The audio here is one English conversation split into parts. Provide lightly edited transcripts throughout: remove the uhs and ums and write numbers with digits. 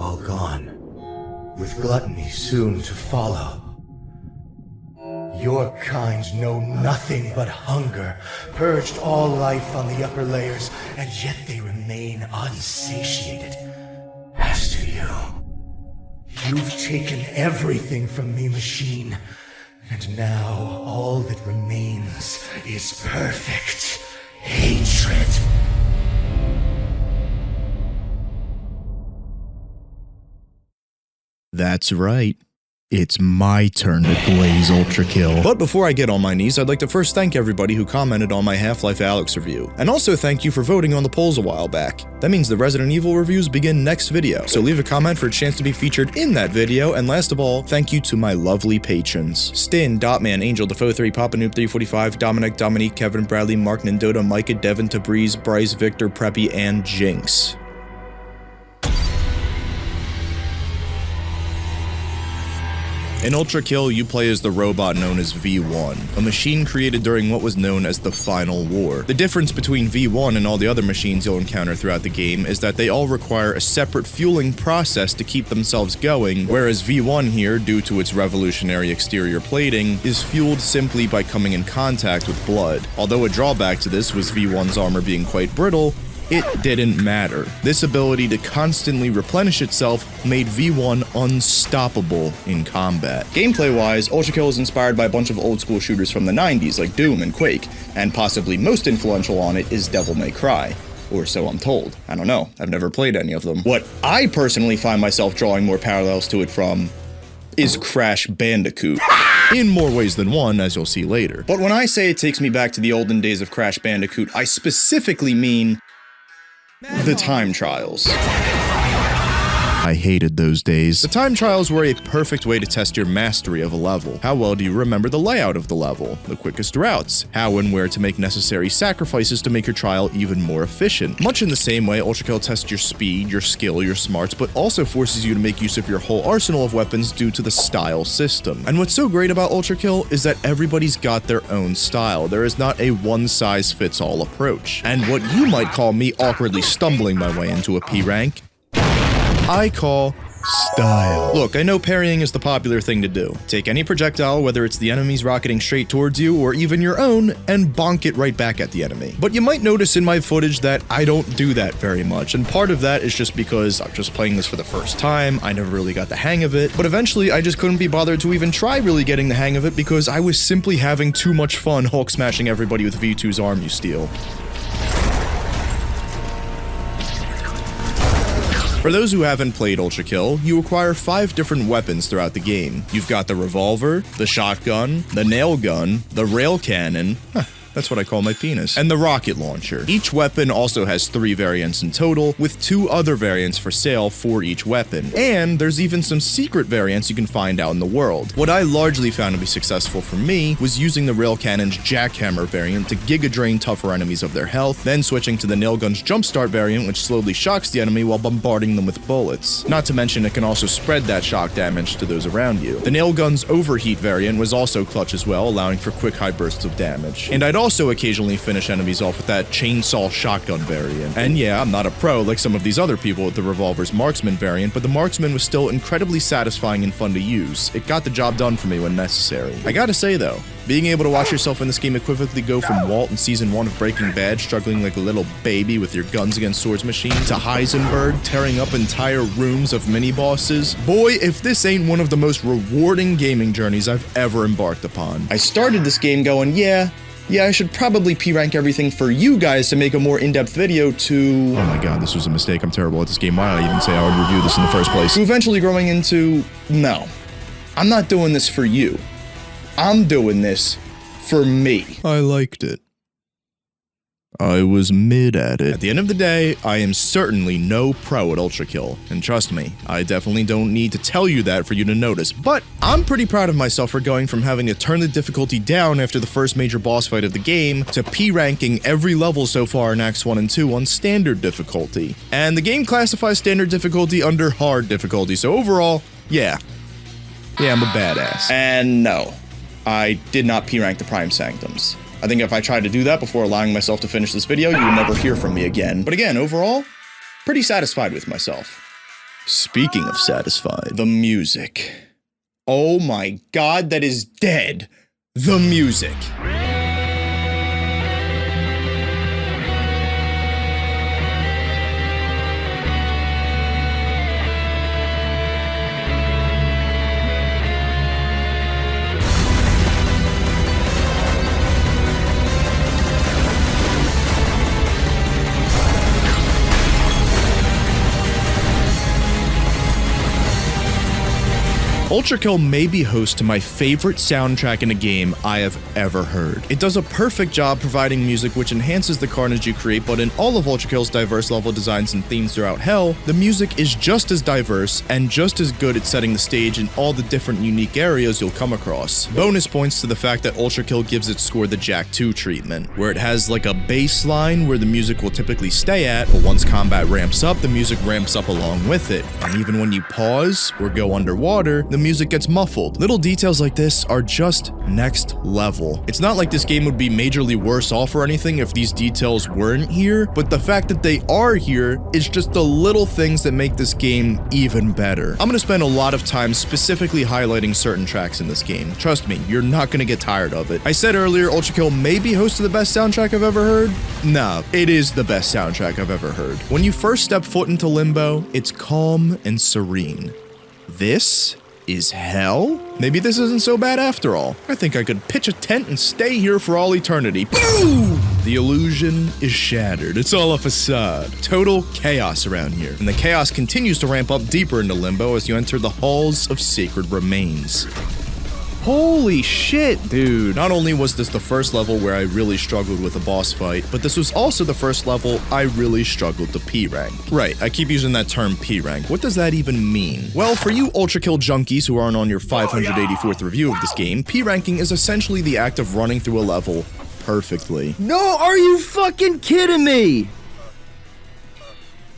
all gone, with gluttony soon to follow. Your kind know nothing but hunger, purged all life on the upper layers, and yet they remain unsatiated. As to you, you've taken everything from me, machine, and now all that remains is perfect hatred. That's right. It's my turn to glaze ULTRAKILL. But before I get on my knees, I'd like to first thank everybody who commented on my Half-Life Alyx review. And also thank you for voting on the polls a while back. That means the Resident Evil reviews begin next video, so leave a comment for a chance to be featured in that video, and last of all, thank you to my lovely patrons. Stin, Dotman, Angel, Defo3, Papa Noob 345, Dominic, Dominique, Kevin, Bradley, Mark, Nindota, Micah, Devin, Tabriz, Bryce, Victor, Preppy, and Jinx. In ULTRAKILL, you play as the robot known as V1, a machine created during what was known as the Final War. The difference between V1 and all the other machines you'll encounter throughout the game is that they all require a separate fueling process to keep themselves going, whereas V1 here, due to its revolutionary exterior plating, is fueled simply by coming in contact with blood. Although a drawback to this was V1's armor being quite brittle, it didn't matter. This ability to constantly replenish itself made V1 unstoppable in combat. Gameplay-wise, ULTRAKILL is inspired by a bunch of old-school shooters from the 90s like Doom and Quake, and possibly most influential on it is Devil May Cry. Or so I'm told. I don't know. I've never played any of them. What I personally find myself drawing more parallels to it from is Crash Bandicoot. In more ways than one, as you'll see later. But when I say it takes me back to the olden days of Crash Bandicoot, I specifically mean the time trials. I hated those days. The time trials were a perfect way to test your mastery of a level. How well do you remember the layout of the level? The quickest routes? How and where to make necessary sacrifices to make your trial even more efficient? Much in the same way, ULTRAKILL tests your speed, your skill, your smarts, but also forces you to make use of your whole arsenal of weapons due to the style system. And what's so great about ULTRAKILL is that everybody's got their own style. There is not a one-size-fits-all approach. And what you might call me awkwardly stumbling my way into a P rank, I call style. Look, I know parrying is the popular thing to do. Take any projectile, whether it's the enemy's rocketing straight towards you or even your own, and bonk it right back at the enemy. But you might notice in my footage that I don't do that very much, and part of that is just because I'm just playing this for the first time, I never really got the hang of it, but eventually I just couldn't be bothered to even try really getting the hang of it because I was simply having too much fun Hulk smashing everybody with V2's arm you steal. For those who haven't played ULTRAKILL, you acquire 5 different weapons throughout the game. You've got the revolver, the shotgun, the nail gun, the rail cannon, that's what I call my penis, and the rocket launcher. Each weapon also has 3 variants in total, with 2 other variants for sale for each weapon. And there's even some secret variants you can find out in the world. What I largely found to be successful for me was using the rail cannon's jackhammer variant to giga drain tougher enemies of their health, then switching to the nail gun's jumpstart variant, which slowly shocks the enemy while bombarding them with bullets. Not to mention it can also spread that shock damage to those around you. The nail gun's overheat variant was also clutch as well, allowing for quick high bursts of damage. And I'd also occasionally finish enemies off with that chainsaw shotgun variant. And yeah, I'm not a pro like some of these other people with the revolver's marksman variant, but the marksman was still incredibly satisfying and fun to use. It got the job done for me when necessary. I gotta say though, being able to watch yourself in this game equivocally go from Walt in season 1 of Breaking Bad struggling like a little baby with your guns against swords machine to Heisenberg tearing up entire rooms of mini-bosses, boy, if this ain't one of the most rewarding gaming journeys I've ever embarked upon. I started this game going, yeah, I should probably P-rank everything for you guys to make a more in-depth video to... Oh my god, this was a mistake. I'm terrible at this game. Why did I even say I would review this in the first place? To eventually growing into... No. I'm not doing this for you. I'm doing this for me. I liked it. I was mid at it. At the end of the day, I am certainly no pro at ULTRAKILL, and trust me, I definitely don't need to tell you that for you to notice, but I'm pretty proud of myself for going from having to turn the difficulty down after the first major boss fight of the game to P-ranking every level so far in Acts 1 and 2 on standard difficulty. And the game classifies standard difficulty under hard difficulty, so overall, yeah, I'm a badass. And no, I did not P-rank the Prime Sanctums. I think if I tried to do that before allowing myself to finish this video, you would never hear from me again. But again, overall, pretty satisfied with myself. Speaking of satisfied, the music. Oh my god, that is dead. The music. ULTRAKILL may be host to my favorite soundtrack in a game I have ever heard. It does a perfect job providing music which enhances the carnage you create, but in all of ULTRAKILL's diverse level designs and themes throughout Hell, the music is just as diverse and just as good at setting the stage in all the different unique areas you'll come across. Bonus points to the fact that ULTRAKILL gives its score the Jack 2 treatment, where it has like a bass line where the music will typically stay at, but once combat ramps up, the music ramps up along with it. And even when you pause or go underwater, the music gets muffled. Little details like this are just next level. It's not like this game would be majorly worse off or anything if these details weren't here, but the fact that they are here is just the little things that make this game even better. I'm gonna spend a lot of time specifically highlighting certain tracks in this game. Trust me, you're not gonna get tired of it. I said earlier, ULTRAKILL may be host to the best soundtrack I've ever heard. Nah, it is the best soundtrack I've ever heard. When you first step foot into Limbo, it's calm and serene. This is hell? Maybe this isn't so bad after all. I think I could pitch a tent and stay here for all eternity. Boom! The illusion is shattered. It's all a facade. Total chaos around here. And the chaos continues to ramp up deeper into Limbo as you enter the halls of sacred remains. Holy shit, dude. Not only was this the first level where I really struggled with a boss fight, but this was also the first level I really struggled to P-rank. Right, I keep using that term P-rank. What does that even mean? Well, for you ULTRAKILL junkies who aren't on your 584th review of this game, P-ranking is essentially the act of running through a level perfectly. No, are you fucking kidding me?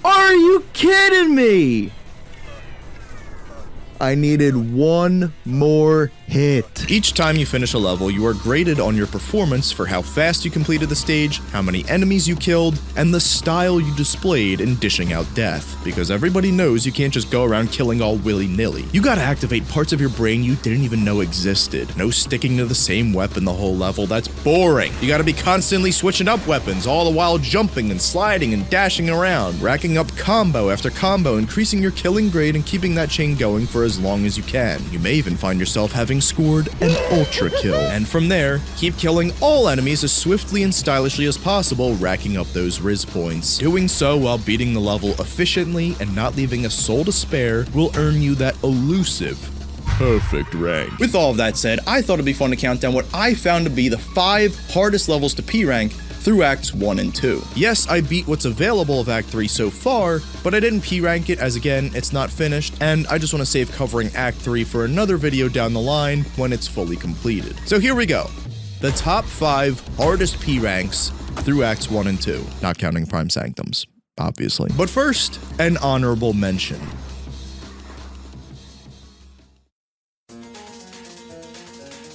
Are you kidding me? I needed one more hit. Each time you finish a level, you are graded on your performance for how fast you completed the stage, how many enemies you killed, and the style you displayed in dishing out death. Because everybody knows you can't just go around killing all willy-nilly. You gotta activate parts of your brain you didn't even know existed. No sticking to the same weapon the whole level, that's boring. You gotta be constantly switching up weapons, all the while jumping and sliding and dashing around, racking up combo after combo, increasing your killing grade and keeping that chain going for as long as you can. You may even find yourself having scored an ULTRAKILL. And from there, keep killing all enemies as swiftly and stylishly as possible, racking up those Riz points. Doing so while beating the level efficiently and not leaving a soul to spare will earn you that elusive perfect rank. With all of that said, I thought it'd be fun to count down what I found to be the 5 hardest levels to P-rank through Acts 1 and 2. Yes, I beat what's available of Act 3 so far, but I didn't P-rank it as again, it's not finished, and I just want to save covering Act 3 for another video down the line when it's fully completed. So here we go. The top 5 hardest P-ranks through Acts 1 and 2, not counting Prime Sanctums, obviously. But first, an honorable mention.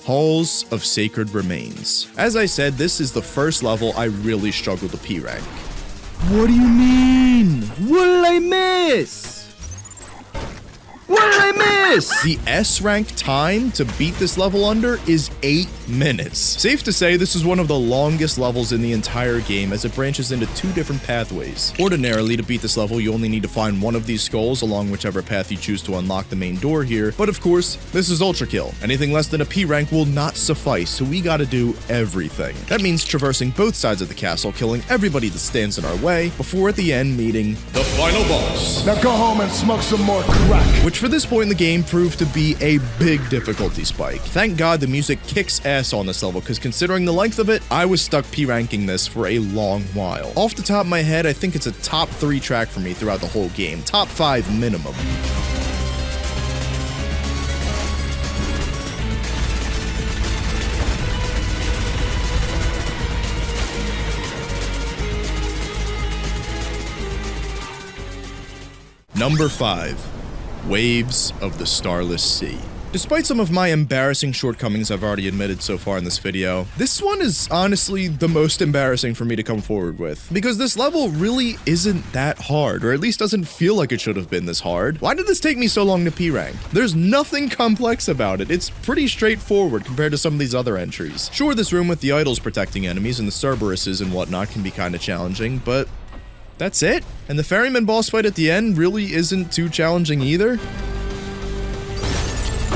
Halls of Sacred Remains. As I said, this is the first level I really struggled to P-rank. What do you mean? What did I miss? What did I miss? The S-rank time to beat this level under is 8 minutes. Safe to say this is one of the longest levels in the entire game as it branches into 2 different pathways. Ordinarily, to beat this level, you only need to find one of these skulls along whichever path you choose to unlock the main door here, but of course, this is ULTRAKILL. Anything less than a P-rank will not suffice, so we gotta do everything. That means traversing both sides of the castle, killing everybody that stands in our way, before at the end meeting the final boss. Now go home and smoke some more crack. Which for this point in the game proved to be a big difficulty spike. Thank God the music kicks ass on this level, because considering the length of it, I was stuck P-ranking this for a long while. Off the top of my head, I think it's a top 3 track for me throughout the whole game. Top 5 minimum. Number 5. Waves of the Starless Sea. Despite some of my embarrassing shortcomings I've already admitted so far in this video, this one is honestly the most embarrassing for me to come forward with. Because this level really isn't that hard, or at least doesn't feel like it should have been this hard. Why did this take me so long to P-rank? There's nothing complex about it. It's pretty straightforward compared to some of these other entries. Sure, this room with the idols protecting enemies and the Cerberuses and whatnot can be kinda challenging, but that's it? And the ferryman boss fight at the end really isn't too challenging either?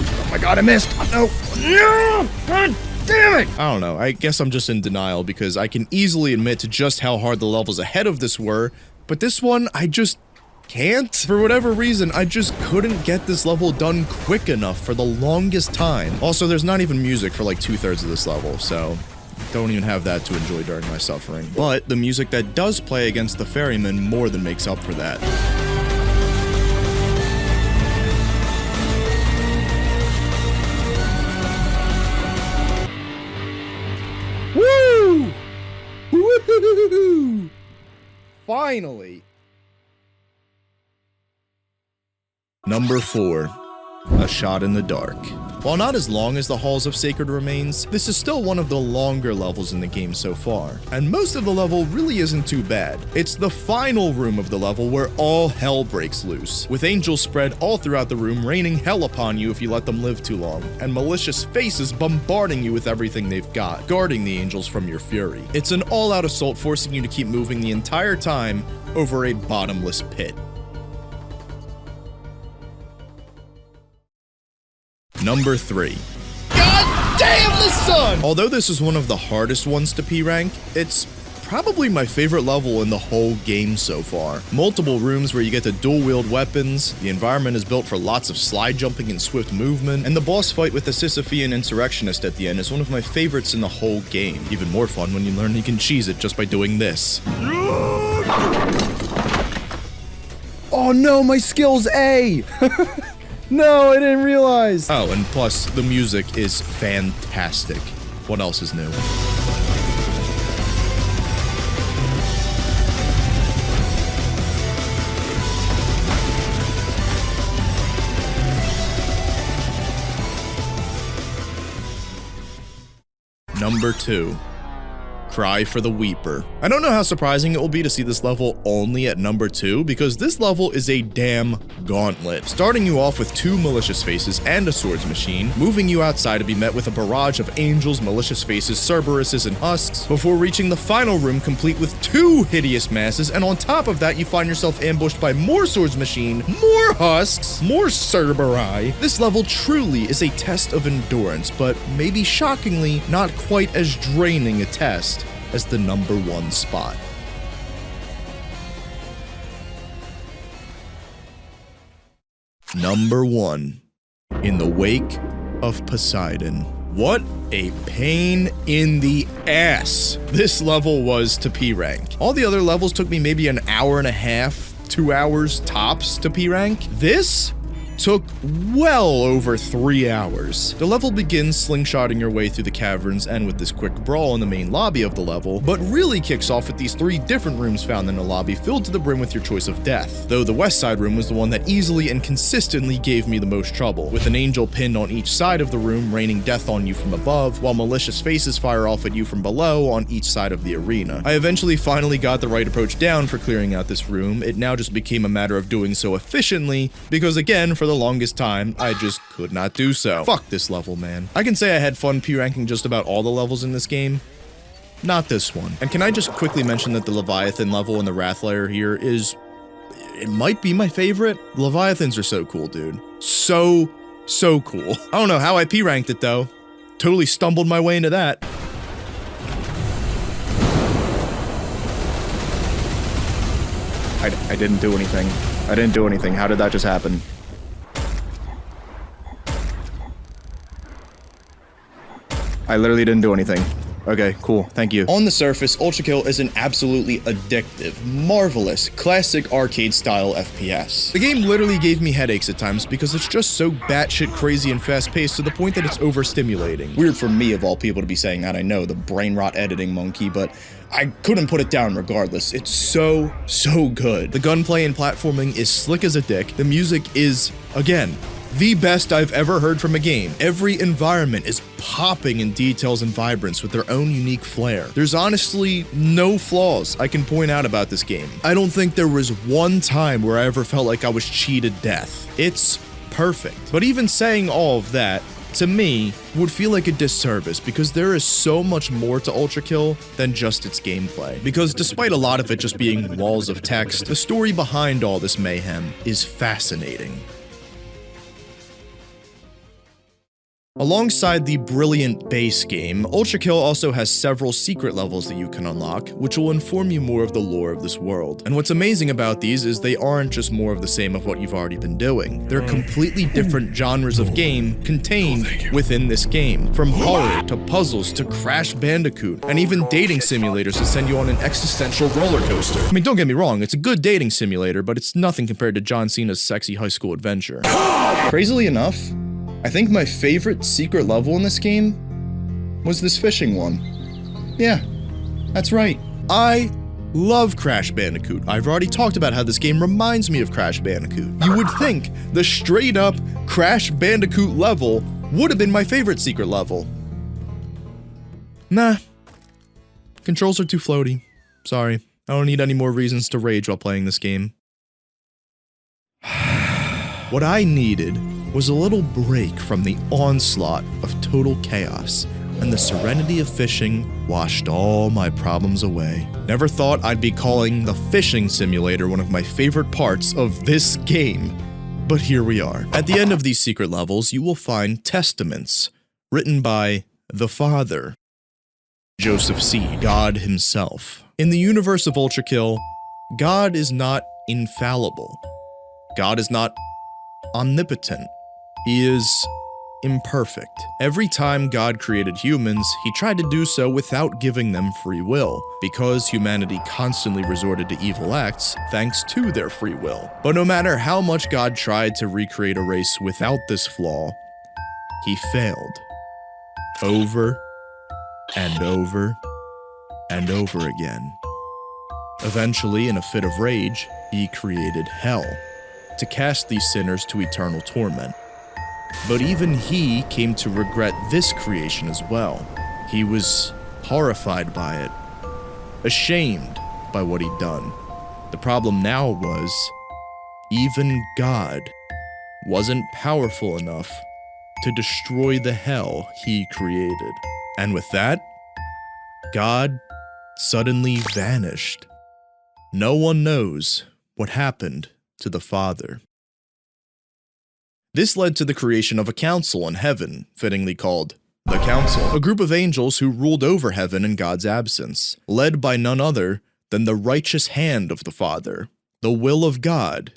Oh my god, I missed! No! No! God damn it! I don't know, I guess I'm just in denial because I can easily admit to just how hard the levels ahead of this were, but this one, I just can't. For whatever reason, I just couldn't get this level done quick enough for the longest time. Also, there's not even music for like 2/3 of this level, so don't even have that to enjoy during my suffering. But the music that does play against the ferryman more than makes up for that. Woo! Woo! Finally! Number 4. A Shot in the Dark. While not as long as the Halls of Sacred Remains, this is still one of the longer levels in the game so far, and most of the level really isn't too bad. It's the final room of the level where all hell breaks loose, with angels spread all throughout the room raining hell upon you if you let them live too long, and malicious faces bombarding you with everything they've got, guarding the angels from your fury. It's an all-out assault forcing you to keep moving the entire time over a bottomless pit. Number 3. God damn the sun! Although this is one of the hardest ones to P-rank, it's probably my favorite level in the whole game so far. Multiple rooms where you get to dual-wield weapons, the environment is built for lots of slide jumping and swift movement, and the boss fight with the Sisyphean Insurrectionist at the end is one of my favorites in the whole game. Even more fun when you learn you can cheese it just by doing this. Oh no, my skill's A! No, I didn't realize! Oh, and plus, the music is fantastic. What else is new? Number 2. Cry for the Weeper. I don't know how surprising it will be to see this level only at number 2, because this level is a damn gauntlet. Starting you off with 2 malicious faces and a swords machine, moving you outside to be met with a barrage of angels, malicious faces, Cerberuses, and husks, before reaching the final room complete with 2 hideous masses, and on top of that you find yourself ambushed by more swords machine, more husks, more Cerberi. This level truly is a test of endurance, but maybe shockingly not quite as draining a test as the number 1 spot. Number 1. In the Wake of Poseidon. What a pain in the ass this level was to P-rank. All the other levels took me maybe an hour and a half, 2 hours tops to P-rank. This took well over 3 hours. The level begins slingshotting your way through the caverns and with this quick brawl in the main lobby of the level, but really kicks off with these 3 different rooms found in the lobby filled to the brim with your choice of death, though the west side room was the one that easily and consistently gave me the most trouble, with an angel pinned on each side of the room raining death on you from above, while malicious faces fire off at you from below on each side of the arena. I eventually finally got the right approach down for clearing out this room. It now just became a matter of doing so efficiently, because again, for the longest time, I just could not do so. Fuck this level, man. I can say I had fun P-ranking just about all the levels in this game. Not this one. And can I just quickly mention that the Leviathan level in the Wrath Lair here is... it might be my favorite. The Leviathans are so cool, dude. So cool. I don't know how I P-ranked it, though. Totally stumbled my way into that. I didn't do anything. I didn't do anything. How did that just happen? I literally didn't do anything. Okay, cool. Thank you. On the surface, ULTRAKILL is an absolutely addictive, marvelous, classic arcade-style FPS. The game literally gave me headaches at times because it's just so batshit crazy and fast-paced to the point that it's overstimulating. Weird for me, of all people, to be saying that, I know, the brain rot editing monkey, but I couldn't put it down regardless. It's so good. The gunplay and platforming is slick as a dick. The music is, again, The best I've ever heard from a game. Every environment is popping in details and vibrance with their own unique flair. There's honestly no flaws I can point out about this game. I don't think there was one time where I ever felt like I was cheated death. It's perfect. But even saying all of that, to me, would feel like a disservice because there is so much more to ULTRAKILL than just its gameplay. Because despite a lot of it just being walls of text, the story behind all this mayhem is fascinating. Alongside the brilliant base game, ULTRAKILL also has several secret levels that you can unlock, which will inform you more of the lore of this world. And what's amazing about these is they aren't just more of the same of what you've already been doing. They're completely different genres of game contained within this game, from horror to puzzles to Crash Bandicoot, and even dating simulators that send you on an existential roller coaster. I mean, don't get me wrong, it's a good dating simulator, but it's nothing compared to John Cena's sexy high school adventure. Crazily enough, I think my favorite secret level in this game was this fishing one. Yeah, that's right. I love Crash Bandicoot. I've already talked about how this game reminds me of Crash Bandicoot. You would think the straight up Crash Bandicoot level would have been my favorite secret level. Nah. Controls are too floaty. Sorry. I don't need any more reasons to rage while playing this game. What I needed was a little break from the onslaught of total chaos, and the serenity of fishing washed all my problems away. Never thought I'd be calling the fishing simulator one of my favorite parts of this game, but here we are. At the end of these secret levels, you will find testaments written by the Father, Joseph C., God himself. In the universe of ULTRAKILL, God is not infallible. God is not omnipotent. He is imperfect. Every time God created humans, he tried to do so without giving them free will, because humanity constantly resorted to evil acts thanks to their free will. But no matter how much God tried to recreate a race without this flaw, he failed. Over and over and over again. Eventually, in a fit of rage, he created hell to cast these sinners to eternal torment. But even he came to regret this creation as well. He was horrified by it, ashamed by what he'd done. The problem now was, even God wasn't powerful enough to destroy the hell he created. And with that, God suddenly vanished. No one knows what happened to the Father. This led to the creation of a council in heaven, fittingly called the Council, a group of angels who ruled over heaven in God's absence, led by none other than the righteous hand of the Father, the will of God,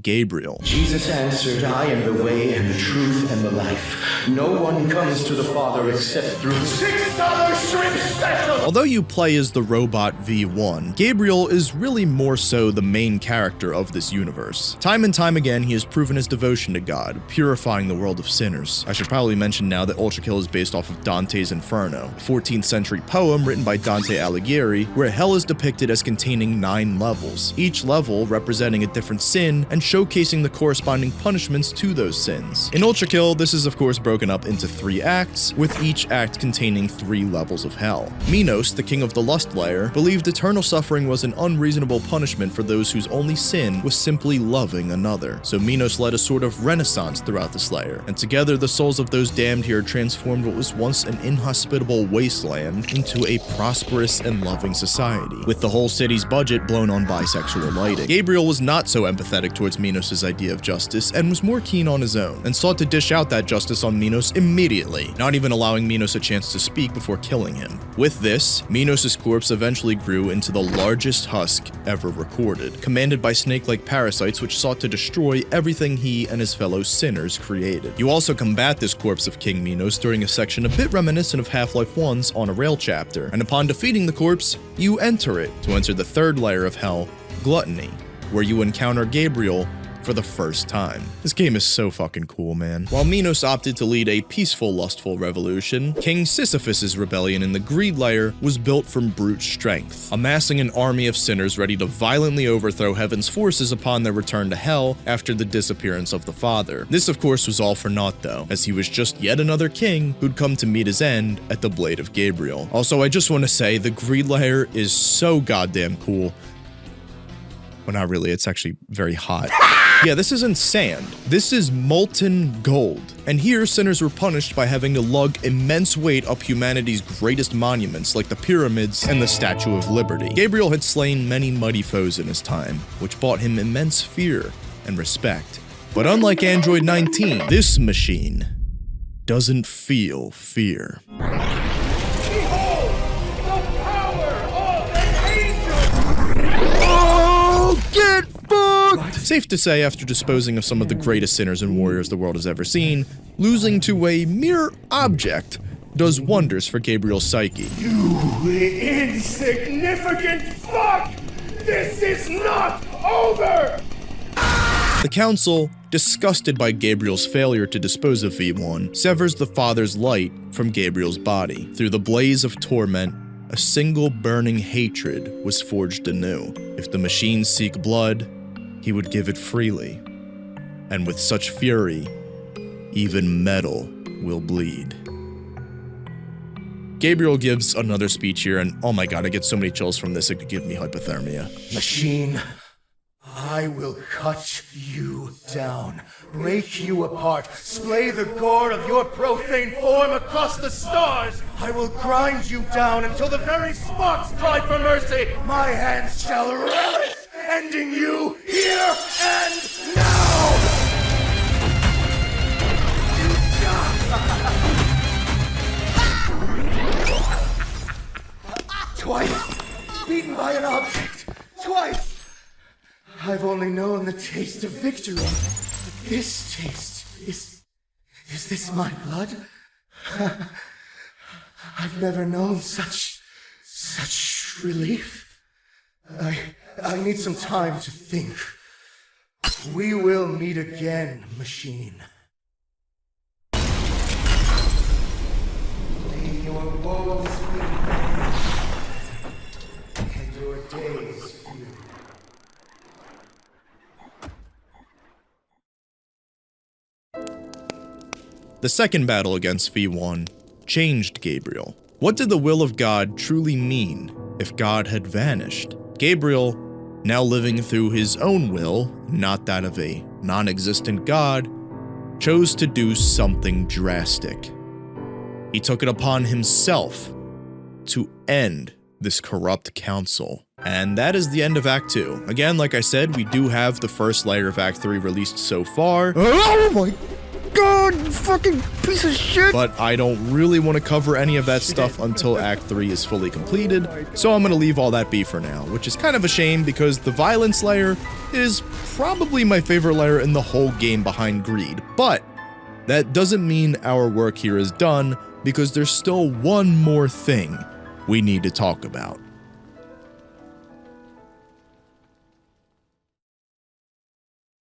Gabriel. Jesus answered, I am the way and the truth and the life. No one comes to the Father except through $6 shrimp special! Although you play as the robot V1, Gabriel is really more so the main character of this universe. Time and time again, he has proven his devotion to God, purifying the world of sinners. I should probably mention now that ULTRAKILL is based off of Dante's Inferno, a 14th century poem written by Dante Alighieri, where hell is depicted as containing 9 levels, each level representing a different sin and showcasing the corresponding punishments to those sins. In ULTRAKILL, this is of course broken up into 3 acts, with each act containing 3 levels of hell. Minos, the king of the lust layer, believed eternal suffering was an unreasonable punishment for those whose only sin was simply loving another. So Minos led a sort of renaissance throughout the Slayer, and together the souls of those damned here transformed what was once an inhospitable wasteland into a prosperous and loving society, with the whole city's budget blown on bisexual lighting. Gabriel was not so empathetic towards Minos' idea of justice, and was more keen on his own, and sought to dish out that justice on Minos immediately, not even allowing Minos a chance to speak before killing him. With this, Minos' corpse eventually grew into the largest husk ever recorded, commanded by snake-like parasites which sought to destroy everything he and his fellow sinners created. You also combat this corpse of King Minos during a section a bit reminiscent of Half-Life 1's On a Rail chapter, and upon defeating the corpse, you enter it to enter the 3rd layer of hell, Gluttony, where you encounter Gabriel for the first time. This game is so fucking cool, man. While Minos opted to lead a peaceful, lustful revolution, King Sisyphus's rebellion in the Greed Layer was built from brute strength, amassing an army of sinners ready to violently overthrow heaven's forces upon their return to hell after the disappearance of the father. This, of course, was all for naught, though, as he was just yet another king who'd come to meet his end at the blade of Gabriel. Also, I just want to say, the Greed Layer is so goddamn cool. Well, not really, it's actually very hot. Yeah, this isn't sand. This is molten gold. And here, sinners were punished by having to lug immense weight up humanity's greatest monuments, like the pyramids and the Statue of Liberty. Gabriel had slain many mighty foes in his time, which brought him immense fear and respect. But unlike Android 19, this machine doesn't feel fear. Get fucked! Safe to say, after disposing of some of the greatest sinners and warriors the world has ever seen, losing to a mere object does wonders for Gabriel's psyche. You insignificant fuck! This is not over! The council, disgusted by Gabriel's failure to dispose of V1, severs the father's light from Gabriel's body. Through the blaze of torment, a single burning hatred was forged anew. If the machines seek blood, he would give it freely. And with such fury, even metal will bleed. Gabriel gives another speech here, and oh my god, I get so many chills from this, it could give me hypothermia. Machine, I will cut you down, break you apart, splay the gore of your profane form across the stars. I will grind you down until the very sparks cry for mercy. My hands shall relish, ending you here and now. Twice, beaten by an object. Twice. I've only known the taste of victory. This taste is this my blood? I've never known such relief. I need some time to think. We will meet again, machine. May your woes be and your days few. The second battle against V1 changed Gabriel. What did the will of God truly mean if God had vanished? Gabriel, now living through his own will, not that of a non-existent God, chose to do something drastic. He took it upon himself to end this corrupt council. And that is the end of Act 2. Again, like I said, we do have the first layer of Act 3 released so far. Oh my god, you fucking piece of shit! But I don't really want to cover any of that stuff until Act 3 is fully completed, so I'm gonna leave all that be for now, which is kind of a shame because the violence layer is probably my favorite layer in the whole game behind Greed. But that doesn't mean our work here is done, because there's still one more thing we need to talk about.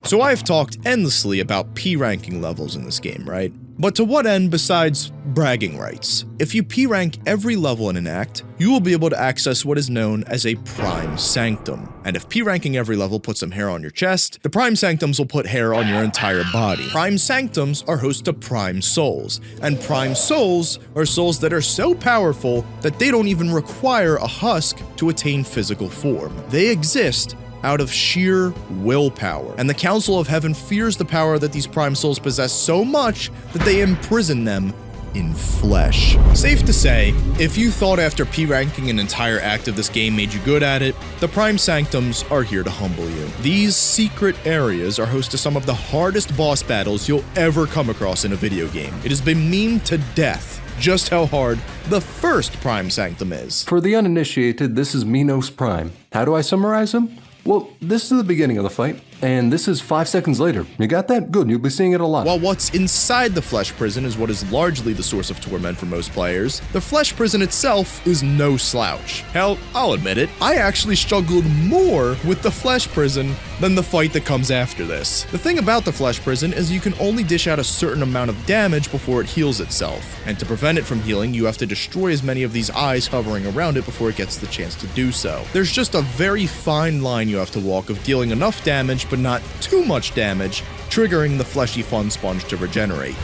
So I've talked endlessly about P ranking levels in this game, right? But to what end besides bragging rights? If you P rank every level in an act, you will be able to access what is known as a Prime Sanctum. And if P ranking every level puts some hair on your chest, the Prime Sanctums will put hair on your entire body. Prime Sanctums are host to Prime Souls, and Prime Souls are souls that are so powerful that they don't even require a husk to attain physical form. They exist out of sheer willpower. And the Council of Heaven fears the power that these Prime Souls possess so much that they imprison them in flesh. Safe to say, if you thought after P-ranking an entire act of this game made you good at it, the Prime Sanctums are here to humble you. These secret areas are host to some of the hardest boss battles you'll ever come across in a video game. It has been memed to death just how hard the first Prime Sanctum is. For the uninitiated, this is Minos Prime. How do I summarize him? Well, this is the beginning of the fight, and this is 5 seconds later. You got that? Good, you'll be seeing it a lot. While what's inside the flesh prison is what is largely the source of torment for most players, the flesh prison itself is no slouch. Hell, I'll admit it, I actually struggled more with the flesh prison than the fight that comes after this. The thing about the flesh prison is you can only dish out a certain amount of damage before it heals itself, and to prevent it from healing, you have to destroy as many of these eyes hovering around it before it gets the chance to do so. There's just a very fine line you have to walk of dealing enough damage but not too much damage, triggering the fleshy fun sponge to regenerate.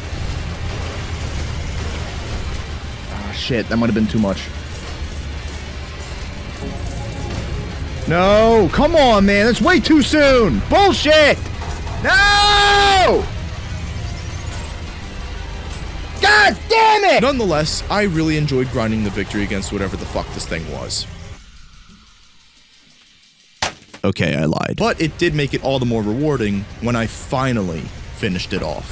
Ah, shit, that might have been too much. No, come on, man. That's way too soon. Bullshit. No! God damn it! Nonetheless, I really enjoyed grinding the victory against whatever the fuck this thing was. Okay, I lied. But it did make it all the more rewarding when I finally finished it off.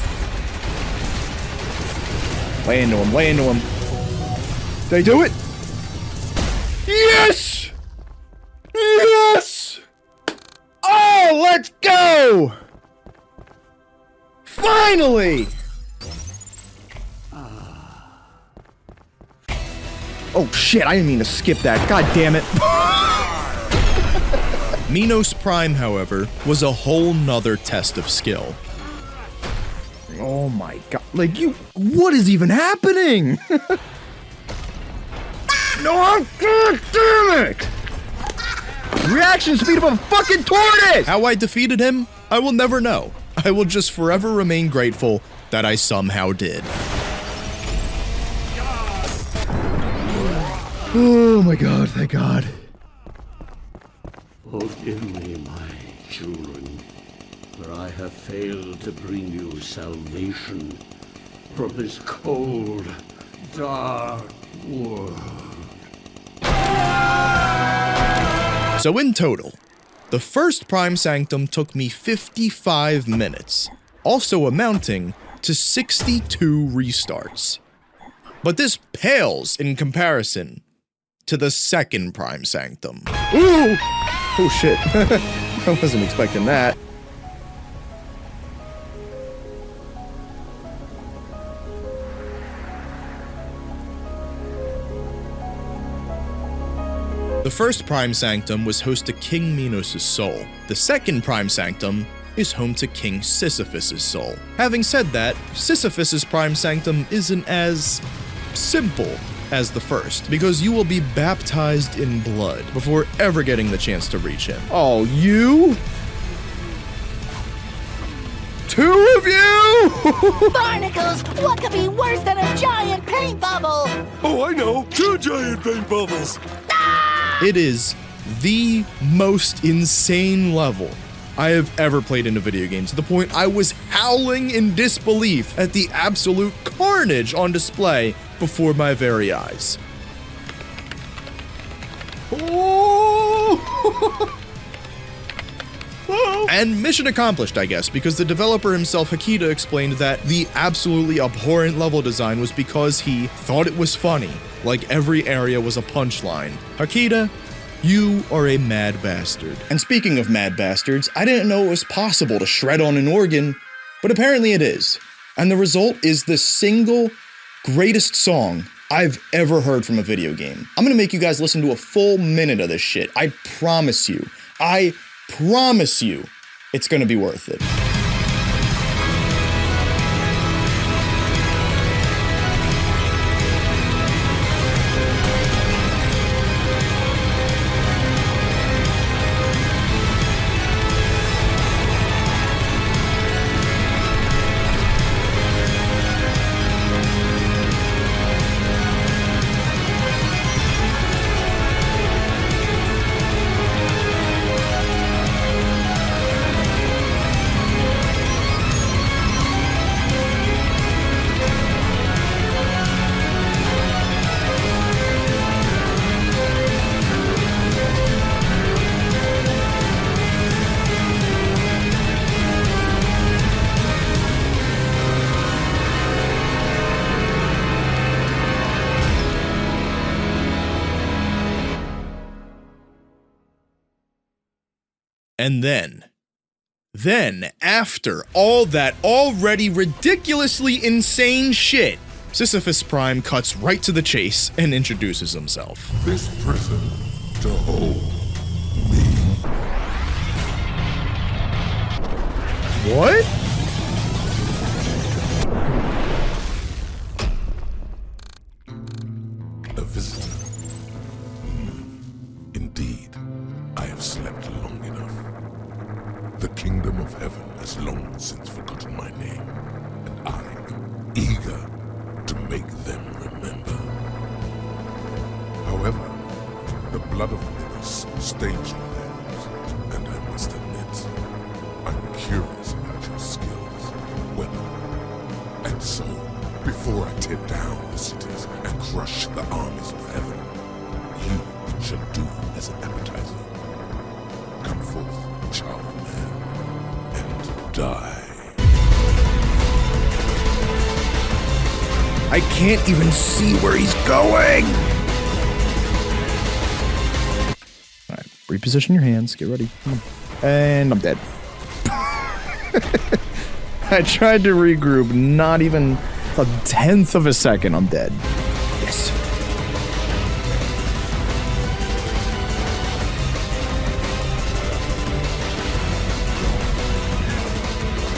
Lay into him, lay into him. Did I do it? Yes! Yes! Oh, let's go! Finally! Oh shit, I didn't mean to skip that. God damn it. Minos Prime, however, was a whole nother test of skill. Oh my god. Like, what is even happening? No, god damn it! Reaction speed of a fucking tortoise! How I defeated him, I will never know. I will just forever remain grateful that I somehow did. Oh my god, thank god. Forgive me, my children, for I have failed to bring you salvation from this cold, dark world. So in total, the first Prime Sanctum took me 55 minutes, also amounting to 62 restarts. But this pales in comparison to the second Prime Sanctum. Ooh! Oh shit. I wasn't expecting that. The first Prime Sanctum was host to King Minos' soul. The second Prime Sanctum is home to King Sisyphus' soul. Having said that, Sisyphus' Prime Sanctum isn't as simple as the first, because you will be baptized in blood before ever getting the chance to reach him. Oh, you? Two of you? Barnacles! What could be worse than a giant paint bubble? Oh, I know! 2 giant paint bubbles! It is the most insane level I have ever played in a video game, to the point I was howling in disbelief at the absolute carnage on display before my very eyes. And mission accomplished, I guess, because the developer himself, Hakita, explained that the absolutely abhorrent level design was because he thought it was funny, like every area was a punchline. Hakita, you are a mad bastard. And speaking of mad bastards, I didn't know it was possible to shred on an organ, but apparently it is. And the result is the single greatest song I've ever heard from a video game. I'm gonna make you guys listen to a full minute of this shit. I promise you, it's gonna be worth it. And then, after all that already ridiculously insane shit, Sisyphus Prime cuts right to the chase and introduces himself. This prison to hold me. What? A visitor. Indeed, I have slept long enough. The kingdom of heaven has long since forgotten my name, and I am eager to make them remember. However, the blood of Minos stains your hands, and I must admit, I'm curious about your skills, weapon. And so, before I tear down the cities and crush the armies of heaven, you shall do as an appetizer. Come forth, child of man, and die. I can't even see where he's going. All right, reposition your hands. Get ready. Come on. And I'm dead. I tried to regroup, not even a 10th of a second. I'm dead. Yes.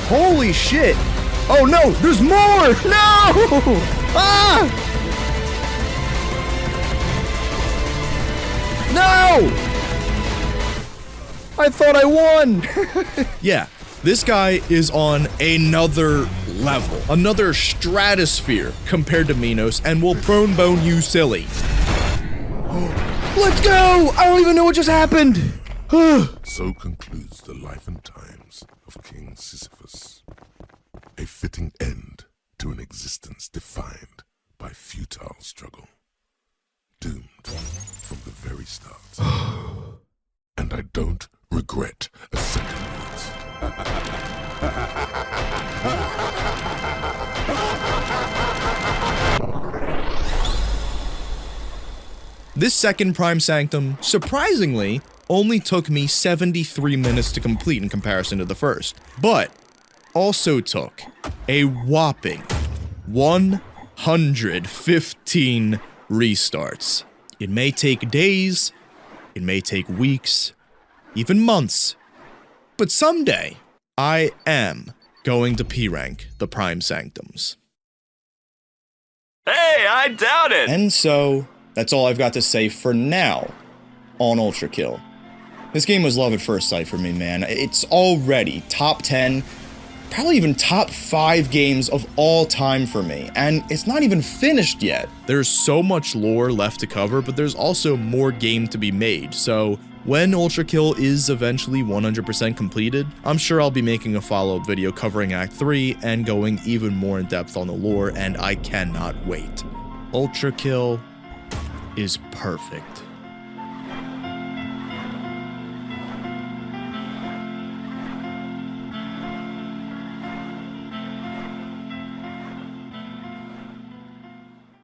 Holy shit! Oh no, there's more! No! Ah! No! I thought I won! Yeah, this guy is on another level, another stratosphere compared to Minos, and will prone bone you silly. Let's go! I don't even know what just happened! So concludes the life and times of King Sisyphus. A fitting end to an existence defined by futile struggle. Doomed from the very start. And I don't regret a second of it. This second Prime Sanctum, surprisingly, only took me 73 minutes to complete in comparison to the first, but also took a whopping 115 restarts. It may take days, it may take weeks, even months, but someday I am going to P-rank the Prime Sanctums. Hey, I doubt it! And so, that's all I've got to say for now on ULTRAKILL. This game was love at first sight for me, man. It's already top 10, probably even top 5 games of all time for me, and it's not even finished yet. There's so much lore left to cover, but there's also more game to be made, so when ULTRAKILL is eventually 100% completed, I'm sure I'll be making a follow-up video covering Act 3 and going even more in depth on the lore, and I cannot wait. ULTRAKILL is perfect.